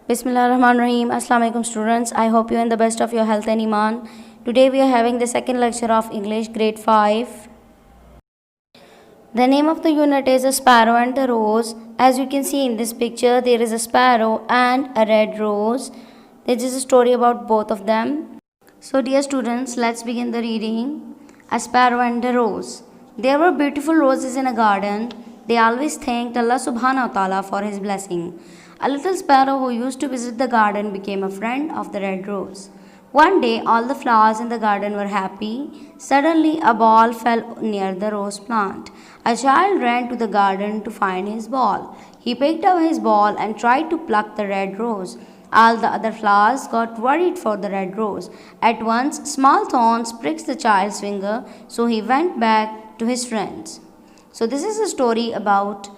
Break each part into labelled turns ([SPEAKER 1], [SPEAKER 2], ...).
[SPEAKER 1] Bismillahirrahmanirrahim. Assalamu alaikum students. I hope you are in the best of your health and iman. Today we are having the second lecture of English grade 5. The name of the unit is a sparrow and the rose. As you can see in this picture, there is a sparrow and a red rose. This is a story about both of them. So dear students, let's begin the reading. A sparrow and a rose. There were beautiful roses in a garden. They always thanked Allah subhanahu wa ta'ala for his blessing. A little sparrow who used to visit the garden became a friend of the red rose. One day, all the flowers in the garden were happy. Suddenly, a ball fell near the rose plant. A child ran to the garden to find his ball. He picked up his ball and tried to pluck the red rose. All the other flowers got worried for the red rose. At once, small thorns pricked the child's finger, so he went back to his friends. So, this is a story about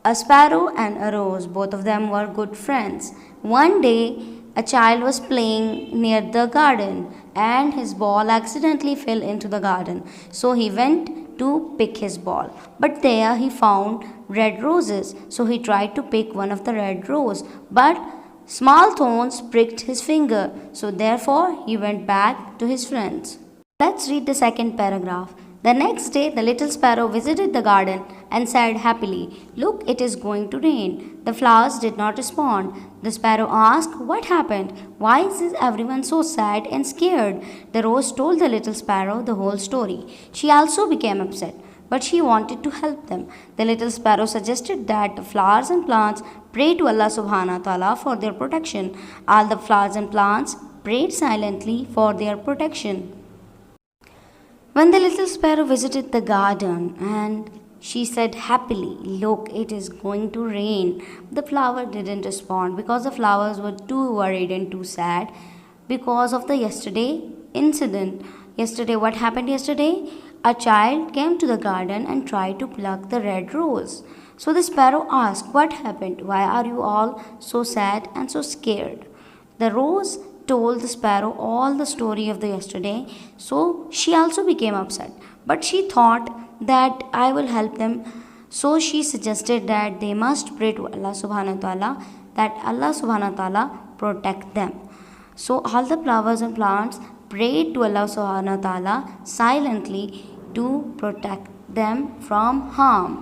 [SPEAKER 1] a sparrow and a rose. Both of them were good friends. One day, a child was playing near the garden and his ball accidentally fell into the garden. So he went to pick his ball. But there he found red roses. So he tried to pick one of the red roses. But small thorns pricked his finger. So therefore he went back to his friends. Let's read the second paragraph. The next day, the little sparrow visited the garden and said happily, "Look, it is going to rain." The flowers did not respond. The sparrow asked, "What happened? Why is everyone so sad and scared?" The rose told the little sparrow the whole story. She also became upset, but she wanted to help them. The little sparrow suggested that the flowers and plants pray to Allah subhanahu wa ta'ala for their protection. All the flowers and plants prayed silently for their protection. When the little sparrow visited the garden and she said happily, "Look, it is going to rain," the flower didn't respond because the flowers were too worried and too sad because of the yesterday incident. What happened yesterday? A child came to the garden and tried to pluck the red rose. So the sparrow asked, "What happened? Why are you all so sad and so scared?" The rose told the sparrow all the story of the yesterday, so she also became upset. But she thought that I will help them, so she suggested that they must pray to Allah subhanahu wa ta'ala, that Allah subhanahu wa ta'ala protect them. So all the flowers and plants prayed to Allah subhanahu wa ta'ala silently to protect them from harm.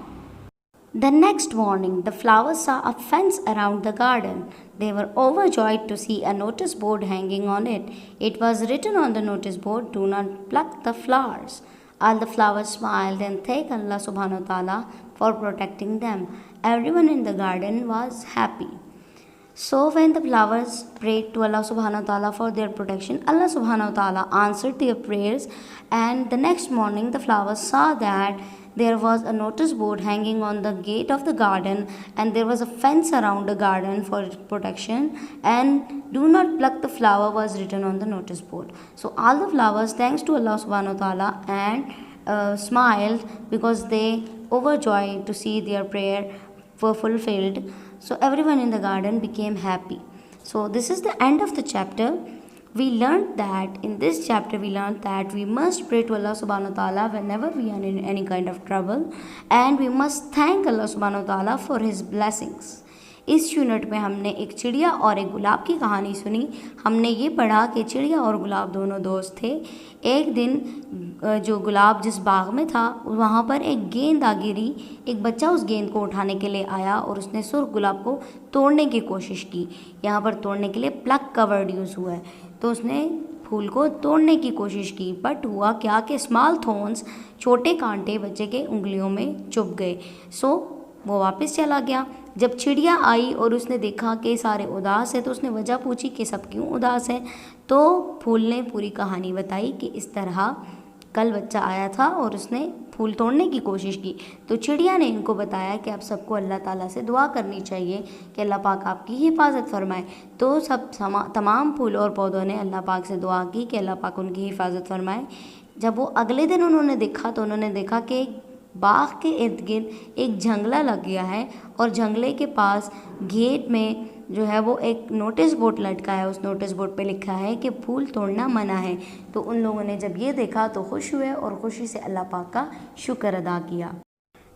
[SPEAKER 1] The next morning, the flowers saw a fence around the garden. They were overjoyed to see a notice board hanging on it. It was written on the notice board, "Do not pluck the flowers." All the flowers smiled and thanked Allah subhanahu wa ta'ala for protecting them. Everyone in the garden was happy. So when the flowers prayed to Allah subhanahu wa ta'ala for their protection, Allah subhanahu wa ta'ala answered their prayers, and the next morning the flowers saw that there was a notice board hanging on the gate of the garden, and there was a fence around the garden for protection, and "Do not pluck the flower" was written on the notice board. So all the flowers thanks to Allah subhanahu wa ta'ala and smiled because they overjoyed to see their prayer were fulfilled. So everyone in the garden became happy. So this is the end of the chapter. In this chapter we learned that we must pray to Allah subhanahu wa ta'ala whenever we are in any kind of trouble, and we must thank Allah subhanahu wa ta'ala for his blessings. इस unit में हमने एक चिड़िया और एक गुलाब की कहानी सुनी. हमने ये पढ़ा कि चिड़िया और गुलाब दोनों दोस्त थे. एक दिन जो गुलाब जिस बाग में था वहाँ पर एक गेंद आ गिरी. एक बच्चा उस गेंद को उठाने के लिए आया और उसने सुर्ख गुलाब को तोड़ने की कोशिश की. यहाँ पर तोड़ने के लिए प्लक का वर्ड यूज़ हुआ है. तो उसने फूल को तोड़ने की कोशिश की, बट हुआ क्या कि स्मॉल थॉर्न्स, छोटे कांटे बच्चे के उंगलियों में चुभ गए. सो वो वापस चला गया. जब चिड़िया आई और उसने देखा कि सारे उदास है, तो उसने वजह पूछी कि सब क्यों उदास हैं. तो फूल ने पूरी कहानी बताई कि इस तरह कल बच्चा आया था और उसने फूल तोड़ने की कोशिश की. तो चिड़िया ने इनको बताया कि आप सबको अल्लाह ताला से दुआ करनी चाहिए कि अल्लाह पाक आपकी हिफाजत फरमाए. तो तमाम फूल और पौधों ने अल्लाह पाक से दुआ की कि अल्लाह पाक उनकी हिफाजत फरमाए. जब वो अगले दिन उन्होंने देखा तो उन्होंने देखा कि बाग के इर्द गिर्द एक जंगला लग गया है और जंगले के पास गेट में जो है वो एक नोटिस बोर्ड लटका है. उस नोटिस बोर्ड पे लिखा है कि फूल तोड़ना मना है. तो उन लोगों ने जब ये देखा तो खुश हुए और खुशी से अल्लाह पाक का शुक्र अदा किया.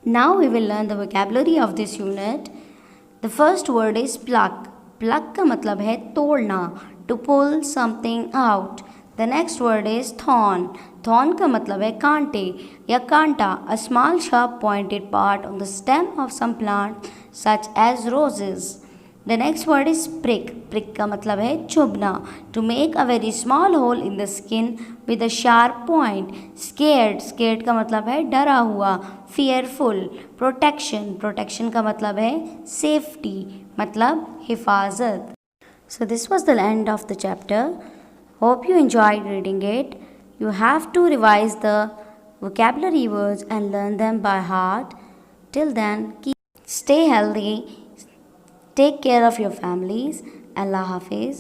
[SPEAKER 1] Now we will learn the vocabulary of this unit. The first word is pluck. Pluck का मतलब है तोड़ना, to pull something out. The next word is thorn. Thorn का मतलब है कांटे या कांटा, a small sharp pointed part on the stem of some plant such as roses. The next word is prick. Prick का मतलब है चुभना, to make a very small hole in the skin with a sharp point. Scared. Scared का मतलब है डरा हुआ, fearful. Protection. Protection का मतलब है सेफ्टी, मतलब हिफाजत। So this was the end of the chapter. Hope you enjoyed reading it. You have to revise the vocabulary words and learn them by heart. Till then, stay healthy, take care of your families. Allah Hafiz.